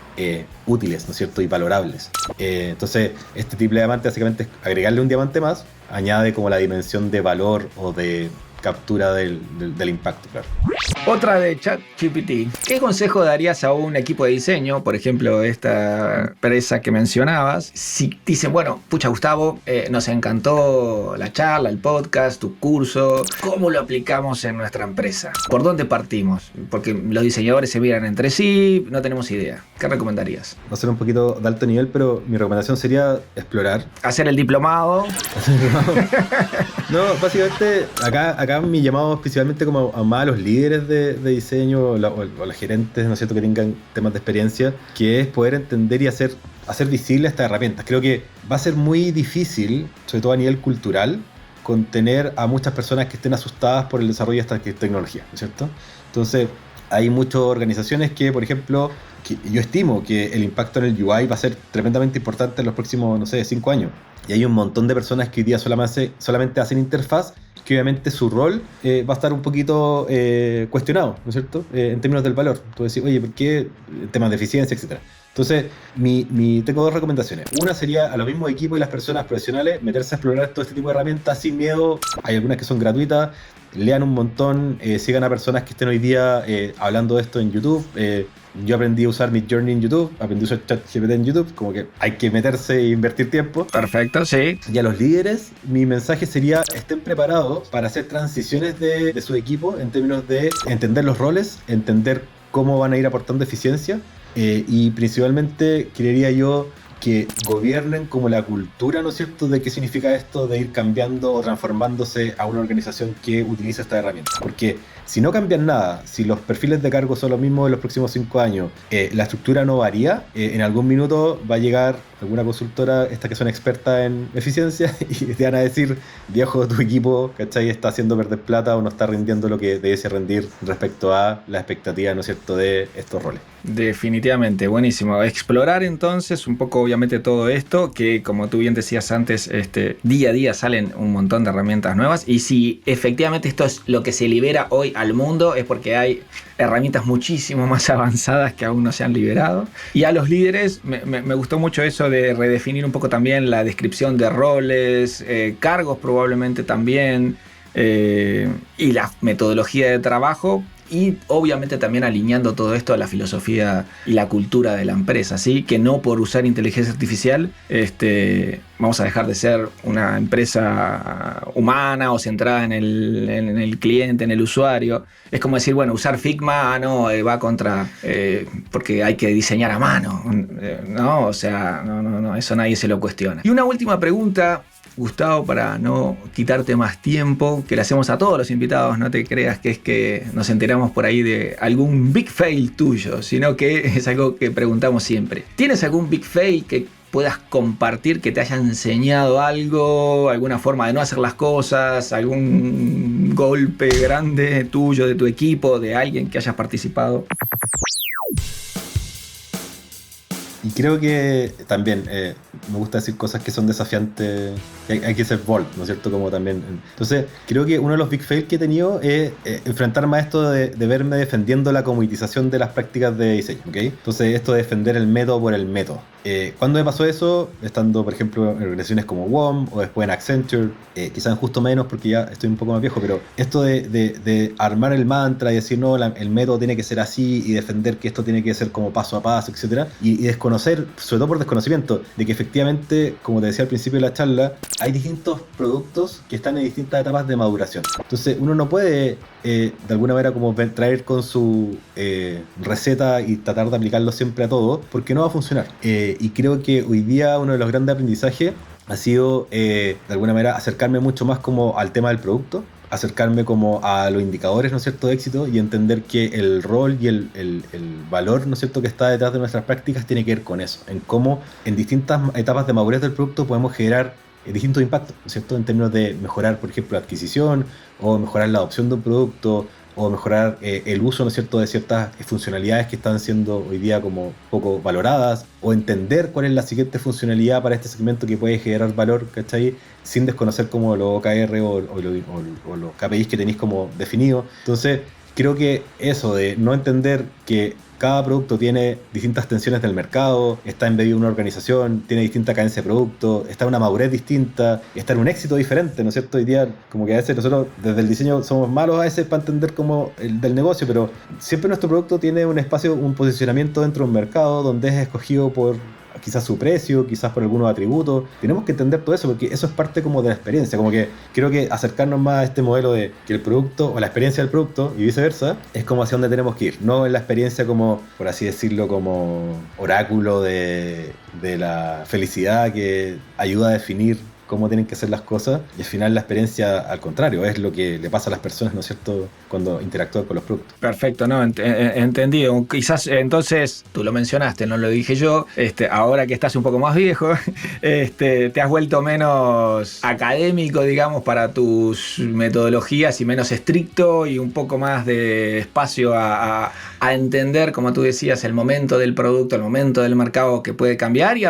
útiles, ¿no es cierto? Y valorables. Entonces, este triple diamante básicamente es agregarle un diamante más, añade como la dimensión de valor o de captura del impacto, claro. Otra de ChatGPT. ¿Qué consejo darías a un equipo de diseño, por ejemplo, esta empresa que mencionabas? Si dicen, bueno, pucha Gustavo, nos encantó la charla, el podcast, tu curso, ¿cómo lo aplicamos en nuestra empresa? ¿Por dónde partimos? Porque los diseñadores se miran entre sí, no tenemos idea. ¿Qué recomendarías? Va a ser un poquito de alto nivel, pero mi recomendación sería explorar. Hacer el diplomado. No, básicamente acá mi llamado principalmente como a más a los líderes de diseño o los gerentes, ¿no es cierto?, que tengan temas de experiencia, que es poder entender y hacer visibles estas herramientas. Creo que va a ser muy difícil, sobre todo a nivel cultural, contener a muchas personas que estén asustadas por el desarrollo de esta tecnología, ¿no es cierto? Entonces, hay muchas organizaciones que, por ejemplo, que yo estimo que el impacto en el UI va a ser tremendamente importante en los próximos, no sé, 5 años. Y hay un montón de personas que hoy día solamente hacen interfaz, que obviamente su rol va a estar un poquito cuestionado, ¿no es cierto? En términos del valor. Tú decís, oye, ¿por qué? Temas de eficiencia, etcétera. Entonces, tengo 2 recomendaciones. Una sería a los mismos equipos y las personas profesionales meterse a explorar todo este tipo de herramientas sin miedo. Hay algunas que son gratuitas. Lean un montón, sigan a personas que estén hoy día hablando de esto en YouTube. Yo aprendí a usar Midjourney en YouTube, aprendí a usar ChatGPT en YouTube, como que hay que meterse e invertir tiempo. Perfecto, sí. Y a los líderes, mi mensaje sería, estén preparados para hacer transiciones de su equipo en términos de entender los roles, entender cómo van a ir aportando eficiencia y principalmente creería yo que gobiernen como la cultura, ¿no es cierto?, de qué significa esto de ir cambiando o transformándose a una organización que utiliza esta herramienta. Porque si no cambian nada, si los perfiles de cargo son los mismos en los próximos 5 años, la estructura no varía, en algún minuto va a llegar alguna consultora, estas que son expertas en eficiencia, y te van a decir, viejo, tu equipo, ¿cachai?, está haciendo perder plata o no está rindiendo lo que debe rendir respecto a la expectativa, ¿no es cierto?, de estos roles. Definitivamente, buenísimo. Explorar entonces un poco obviamente todo esto, que como tú bien decías antes, día a día salen un montón de herramientas nuevas, y si efectivamente esto es lo que se libera hoy al mundo, es porque hay herramientas muchísimo más avanzadas que aún no se han liberado. Y a los líderes me gustó mucho eso de redefinir un poco también la descripción de roles, cargos probablemente también, y la metodología de trabajo. Y obviamente también alineando todo esto a la filosofía y la cultura de la empresa, ¿sí? Que no por usar inteligencia artificial vamos a dejar de ser una empresa humana o centrada en el cliente, en el usuario. Es como decir, bueno, usar Figma no va contra, porque hay que diseñar a mano, ¿no? O sea, no, eso nadie se lo cuestiona. Y una última pregunta, Gustavo, para no quitarte más tiempo, que le hacemos a todos los invitados, no te creas que es que nos enteramos por ahí de algún big fail tuyo, sino que es algo que preguntamos siempre. ¿Tienes algún big fail que puedas compartir, que te haya enseñado algo, alguna forma de no hacer las cosas, algún golpe grande tuyo, de tu equipo, de alguien que hayas participado? Y creo que también me gusta decir cosas que son desafiantes, que hay que ser bold, ¿no es cierto? Como también. Entonces, creo que uno de los big fails que he tenido es enfrentarme a esto de verme defendiendo la comoditización de las prácticas de diseño, ¿ok? Entonces, esto de defender el método por el método. ¿Cuándo me pasó eso? Estando, por ejemplo, en organizaciones como WOM o después en Accenture, quizás justo menos porque ya estoy un poco más viejo, pero esto de armar el mantra y decir, no, el método tiene que ser así y defender que esto tiene que ser como paso a paso, etcétera, y desconocer, sobre todo por desconocimiento, de que efectivamente, como te decía al principio de la charla, hay distintos productos que están en distintas etapas de maduración. Entonces, uno no puede, de alguna manera, como traer con su receta y tratar de aplicarlo siempre a todo, porque no va a funcionar. Y creo que hoy día uno de los grandes aprendizajes ha sido, de alguna manera, acercarme mucho más como al tema del producto, acercarme como a los indicadores, ¿no es cierto?, de éxito, y entender que el rol y el valor, ¿no es cierto?, que está detrás de nuestras prácticas tiene que ver con eso, en cómo en distintas etapas de madurez del producto podemos generar distintos impactos, ¿no es cierto?, en términos de mejorar, por ejemplo, la adquisición o mejorar la adopción de un producto o mejorar el uso, ¿no es cierto?, de ciertas funcionalidades que están siendo hoy día como poco valoradas, o entender cuál es la siguiente funcionalidad para este segmento que puede generar valor, ¿cachai? Sin desconocer como los OKR o los KPIs que tenéis como definidos. Entonces, creo que eso de no entender que cada producto tiene distintas tensiones del mercado, está embebido en una organización, tiene distinta cadencia de producto, está en una madurez distinta, está en un éxito diferente, ¿no es cierto? Hoy día, como que a veces nosotros desde el diseño somos malos a veces para entender como el del negocio, pero siempre nuestro producto tiene un espacio, un posicionamiento dentro de un mercado donde es escogido por quizás su precio, quizás por algunos atributos. Tenemos que entender todo eso porque eso es parte como de la experiencia, como que creo que acercarnos más a este modelo de que el producto o la experiencia del producto y viceversa es como hacia donde tenemos que ir, no en la experiencia como, por así decirlo, como oráculo de la felicidad que ayuda a definir cómo tienen que ser las cosas, y al final la experiencia, al contrario, es lo que le pasa a las personas, ¿no es cierto?, cuando interactúan con los productos. Perfecto, ¿no? Entendido. Quizás entonces, tú lo mencionaste, no lo dije yo, ahora que estás un poco más viejo, te has vuelto menos académico, digamos, para tus metodologías y menos estricto y un poco más de espacio a entender, como tú decías, el momento del producto, el momento del mercado que puede cambiar y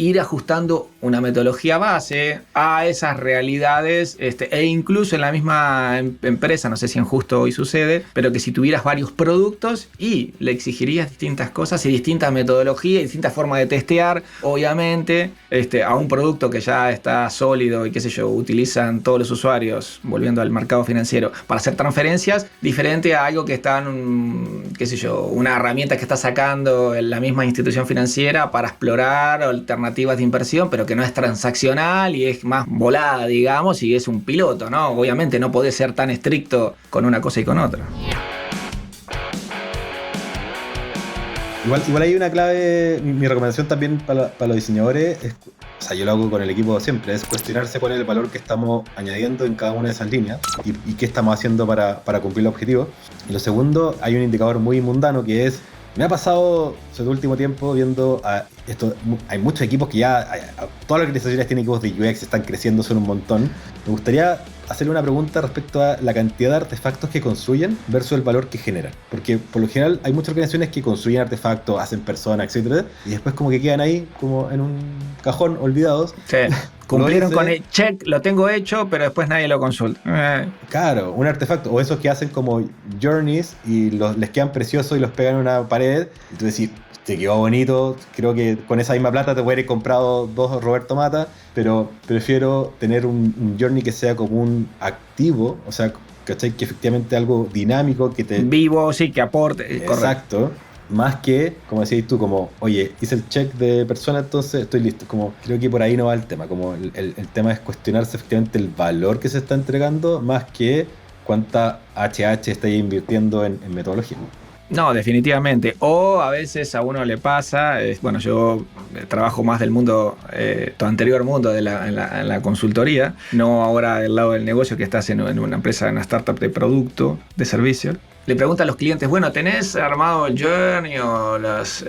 ir ajustando una metodología base a esas realidades e incluso en la misma empresa, no sé si en Justo hoy sucede, pero que si tuvieras varios productos y le exigirías distintas cosas y distintas metodologías y distintas formas de testear, obviamente, a un producto que ya está sólido y qué sé yo, utilizan todos los usuarios, volviendo al mercado financiero, para hacer transferencias, diferente a algo que está en qué sé yo, una herramienta que está sacando en la misma institución financiera para explorar alternativas de inversión, pero que no es transaccional y es más volada, digamos, y es un piloto, ¿no? Obviamente no podés ser tan estricto con una cosa y con otra. Igual hay una clave, mi recomendación también para los diseñadores, o sea, yo lo hago con el equipo siempre, es cuestionarse cuál es el valor que estamos añadiendo en cada una de esas líneas y qué estamos haciendo para cumplir el objetivo. Y lo segundo, hay un indicador muy mundano que es, me ha pasado sobre el último tiempo viendo esto, hay muchos equipos que ya, todas las organizaciones tienen equipos de UX, están creciendo, son un montón. Me gustaría hacerle una pregunta respecto a la cantidad de artefactos que construyen versus el valor que generan. Porque por lo general hay muchas organizaciones que construyen artefactos, hacen personas, etcétera, y después como que quedan ahí como en un cajón olvidados. Sí. Cumplieron con el check, lo tengo hecho, pero después nadie lo consulta. Claro, un artefacto, o esos que hacen como journeys y les quedan preciosos y los pegan en una pared, y tú decís, te quedó bonito, creo que con esa misma plata te hubiera comprado 2 Roberto Mata, pero prefiero tener un journey que sea como un activo, o sea, ¿cachai? Que efectivamente algo dinámico, que te... Vivo, sí, que aporte. Exacto. Correcto. Más que, como decías tú, como, oye, hice el check de persona, entonces estoy listo. Como, creo que por ahí no va el tema. Como el tema es cuestionarse efectivamente el valor que se está entregando, más que cuánta HH está invirtiendo en metodología. No, definitivamente. O a veces a uno le pasa, bueno, yo trabajo más del mundo, tu anterior mundo en la consultoría, no ahora del lado del negocio que estás en una empresa, en una startup de producto, de servicio. Le preguntan a los clientes, bueno, ¿tenés armado el journey o los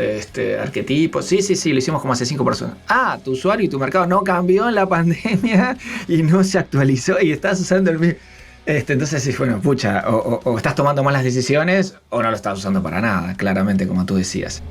arquetipos? Sí, lo hicimos como hace 5 personas. Ah, tu usuario y tu mercado no cambió en la pandemia y no se actualizó y estás usando el mismo. Entonces, sí, bueno, pucha, o estás tomando malas decisiones o no lo estás usando para nada, claramente, como tú decías.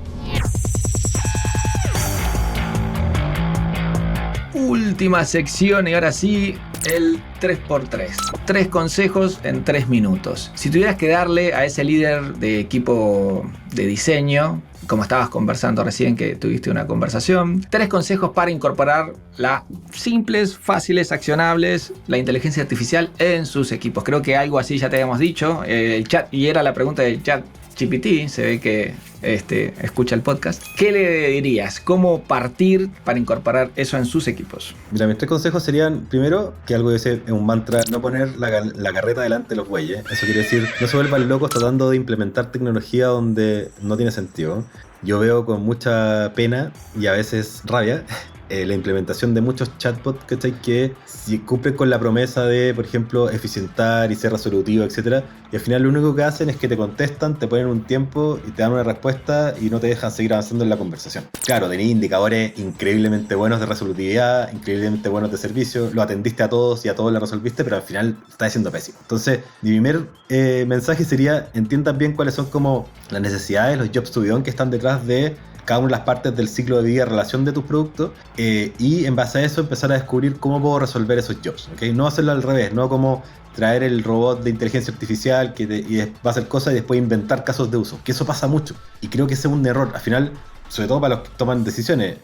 Última sección y ahora sí, el 3x3. 3 consejos en 3 minutos. Si tuvieras que darle a ese líder de equipo de diseño, como estabas conversando recién que tuviste una conversación, 3 consejos para incorporar las simples, fáciles, accionables, la inteligencia artificial en sus equipos. Creo que algo así ya te habíamos dicho, el chat, y era la pregunta del chat GPT, se ve que escucha el podcast. ¿Qué le dirías? ¿Cómo partir para incorporar eso en sus equipos? Mira, mis 3 consejos serían, primero, que algo de ese es un mantra, no poner la carreta delante de los bueyes. Eso quiere decir, no se vuelvan locos tratando de implementar tecnología donde no tiene sentido. Yo veo con mucha pena y a veces rabia la implementación de muchos chatbots, ¿cachai? Que si cumplen con la promesa de, por ejemplo, eficientar y ser resolutivo, etcétera, y al final lo único que hacen es que te contestan, te ponen un tiempo y te dan una respuesta y no te dejan seguir avanzando en la conversación. Claro, tenés indicadores increíblemente buenos de resolutividad, increíblemente buenos de servicio, lo atendiste a todos y a todos le resolviste, pero al final está siendo pésimo. Entonces, mi primer mensaje sería: entiendan bien cuáles son como las necesidades, los jobs to be done que están detrás de cada una de las partes del ciclo de vida y relación de tus productos, y en base a eso empezar a descubrir cómo puedo resolver esos jobs, ¿okay? No hacerlo al revés, no como traer el robot de inteligencia artificial y va a hacer cosas y después inventar casos de uso, que eso pasa mucho y creo que ese es un error. Al final, sobre todo para los que toman decisiones,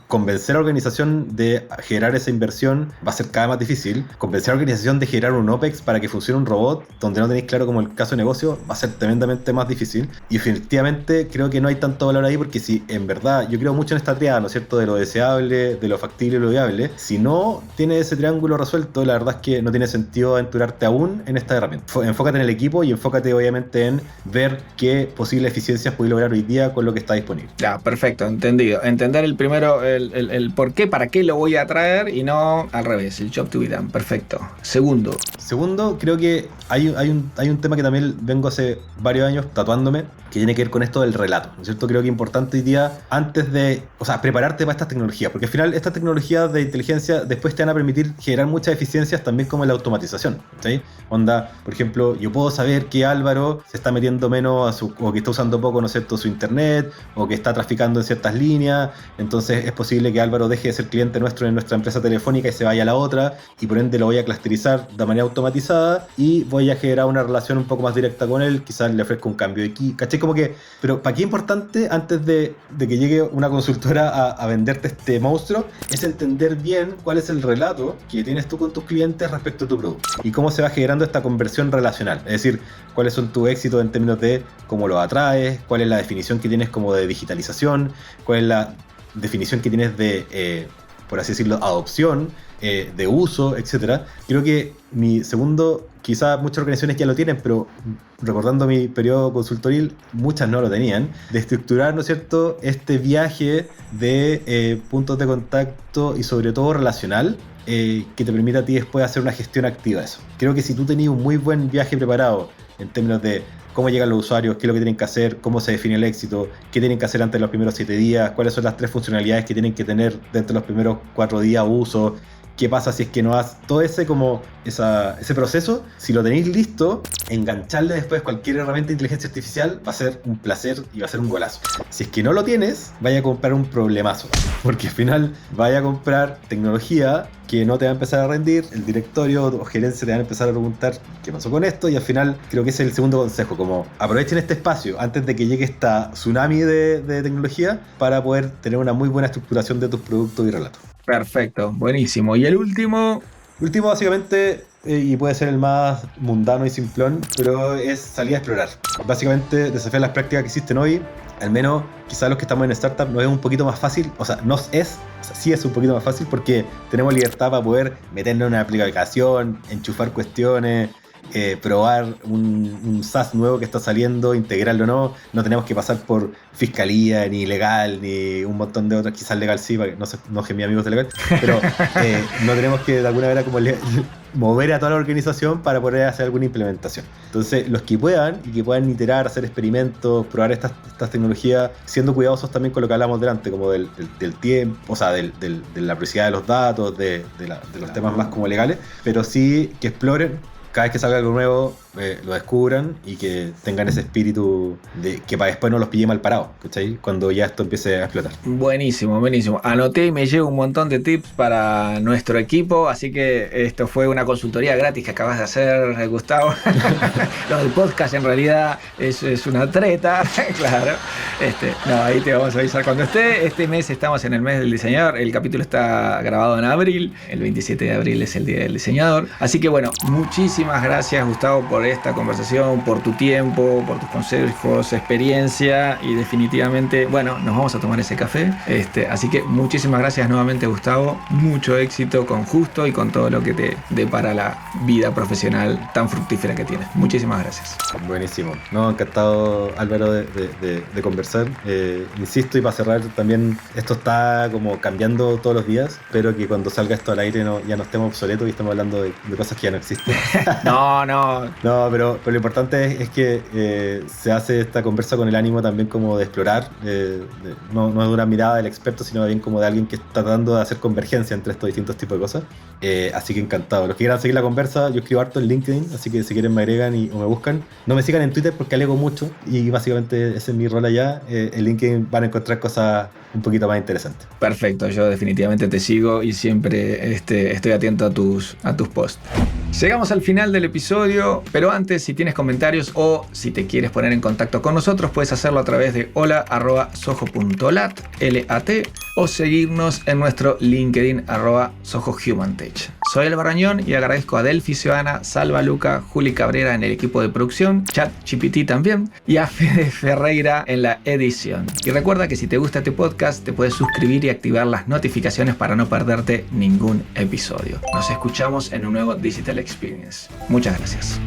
convencer a la organización de generar esa inversión va a ser cada vez más difícil. Convencer a la organización de generar un OPEX para que funcione un robot donde no tenéis claro como el caso de negocio va a ser tremendamente más difícil. Y efectivamente creo que no hay tanto valor ahí, porque si en verdad, yo creo mucho en esta triada, ¿no es cierto?, de lo deseable, de lo factible y lo viable. Si no tienes ese triángulo resuelto, la verdad es que no tiene sentido aventurarte aún en esta herramienta. Enfócate en el equipo y enfócate obviamente en ver qué posibles eficiencias puedes lograr hoy día con lo que está disponible. Ya, perfecto, entendido. Entender el primero, el por qué, para qué lo voy a traer y no al revés, el job to be done. Perfecto. Segundo, creo que hay un tema que también vengo hace varios años tatuándome, que tiene que ver con esto del relato, ¿no es cierto? Creo que es importante hoy día, antes de, prepararte para estas tecnologías, porque al final estas tecnologías de inteligencia después te van a permitir generar muchas eficiencias también, como en la automatización, ¿sí? Onda, por ejemplo, yo puedo saber que Álvaro se está metiendo menos o que está usando poco, ¿no es cierto?, su internet, o que está traficando en ciertas líneas. Entonces es posible que Álvaro deje de ser cliente nuestro en nuestra empresa telefónica y se vaya a la otra, y por ende lo voy a clusterizar de manera automatizada y voy a generar una relación un poco más directa con él. Quizás le ofrezco un cambio de key, ¿cachai? Como que, pero ¿para qué es importante antes de que llegue una consultora a venderte este monstruo? Es entender bien cuál es el relato que tienes tú con tus clientes respecto a tu producto y cómo se va generando esta conversión relacional. Es decir, cuáles son tus éxitos en términos de cómo lo atraes, cuál es la definición que tienes como de digitalización, cuál es la definición que tienes de, por así decirlo, adopción, de uso, etcétera. Creo que mi segundo, quizás muchas organizaciones ya lo tienen, pero recordando mi periodo consultoril, muchas no lo tenían, de estructurar, ¿no es cierto?, este viaje de puntos de contacto y sobre todo relacional, que te permita a ti después hacer una gestión activa de eso. Creo que si tú tenías un muy buen viaje preparado en términos de cómo llegan los usuarios, qué es lo que tienen que hacer, cómo se define el éxito, qué tienen que hacer antes de los primeros 7 días, cuáles son las 3 funcionalidades que tienen que tener dentro de los primeros 4 días de uso, qué pasa si es que no haces todo ese proceso. Si lo tenéis listo, engancharle después cualquier herramienta de inteligencia artificial va a ser un placer y va a ser un golazo. Si es que no lo tienes, vaya a comprar un problemazo, porque al final vaya a comprar tecnología que no te va a empezar a rendir, el directorio o gerencia te van a empezar a preguntar qué pasó con esto, y al final creo que ese es el segundo consejo, como aprovechen este espacio antes de que llegue esta tsunami de tecnología para poder tener una muy buena estructuración de tus productos y relatos. Perfecto, buenísimo. ¿Y el último? Último, básicamente, y puede ser el más mundano y simplón, pero es salir a explorar. Básicamente, desafiar las prácticas que existen hoy. Al menos, quizás los que estamos en startup nos es un poquito más fácil, sí es un poquito más fácil, porque tenemos libertad para poder meternos en una aplicación, enchufar cuestiones, probar un SaaS nuevo que está saliendo, integrarlo o no. No tenemos que pasar por fiscalía, ni legal, ni un montón de otras, quizás legal sí, para que no se enojen mis amigos de legal, pero no tenemos que de alguna manera como mover a toda la organización para poder hacer alguna implementación. Entonces, los que puedan y que puedan iterar, hacer experimentos, probar estas tecnologías, siendo cuidadosos también con lo que hablamos delante, como del tiempo, o sea, de la privacidad de los datos, de los temas más como legales, pero sí que exploren. Cada vez que salga algo nuevo, lo descubran y que tengan ese espíritu de que para después no los pille mal parados, ¿cachai? Cuando ya esto empiece a explotar. Buenísimo, buenísimo. Anoté y me llevo un montón de tips para nuestro equipo, así que esto fue una consultoría gratis que acabas de hacer, Gustavo. Lo del podcast en realidad es una treta, claro. No, ahí te vamos a avisar cuando esté. Este mes estamos en el mes del diseñador, el capítulo está grabado en abril, el 27 de abril es el día del diseñador. Así que bueno, muchísimas gracias, Gustavo, por esta conversación, por tu tiempo, por tus consejos, experiencia y definitivamente, bueno, nos vamos a tomar ese café. Así que muchísimas gracias nuevamente, Gustavo. Mucho éxito con Justo y con todo lo que te depara la vida profesional tan fructífera que tienes. Muchísimas gracias. Buenísimo. No, encantado, Álvaro, de conversar. Insisto, y para cerrar también, esto está como cambiando todos los días. Espero que cuando salga esto al aire ya no estemos obsoletos y estemos hablando de cosas que ya no existen. No. No, pero lo importante es que se hace esta conversa con el ánimo también como de explorar, no es de una mirada del experto, sino bien como de alguien que está tratando de hacer convergencia entre estos distintos tipos de cosas. Así que encantado. Los que quieran seguir la conversa, yo escribo harto en LinkedIn, así que si quieren me agregan o me buscan. No me sigan en Twitter porque alego mucho y básicamente ese es mi rol allá. En LinkedIn van a encontrar cosas un poquito más interesantes. Perfecto, yo definitivamente te sigo y siempre estoy atento a tus posts. Llegamos al final del episodio, pero antes, si tienes comentarios o si te quieres poner en contacto con nosotros, puedes hacerlo a través de hola@soho.lat, L-A-T, o seguirnos en nuestro LinkedIn @SohoHumantech. Soy Álvaro Añón y agradezco a Delphi Cioana, Salva Luca, Juli Cabrera en el equipo de producción, ChatGPT también, y a Fede Ferreira en la edición. Y recuerda que si te gusta este podcast, te puedes suscribir y activar las notificaciones para no perderte ningún episodio. Nos escuchamos en un nuevo Digital Experience. Muchas gracias.